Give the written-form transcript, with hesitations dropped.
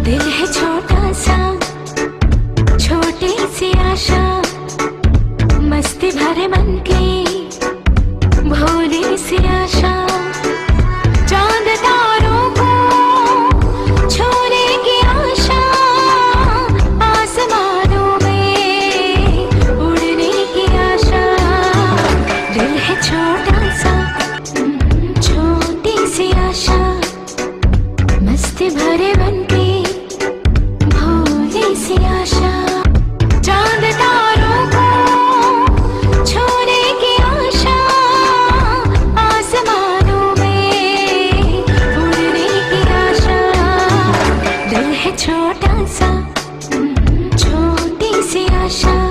दिल है छोटा सा, छोटी सी आशा, मस्ती भरे मन की भोली सी आशा। चांद तारों को छूने की आशा, आसमानों में उड़ने की आशा। दिल है छोटा सा, छोटी सी आशा, मस्ती भरे मन की भोली सी आशा। चांद तारों को छूने की आशा, आसमानों में उड़ने की आशा। दिल है छोटा सा, छोटी सी आशा।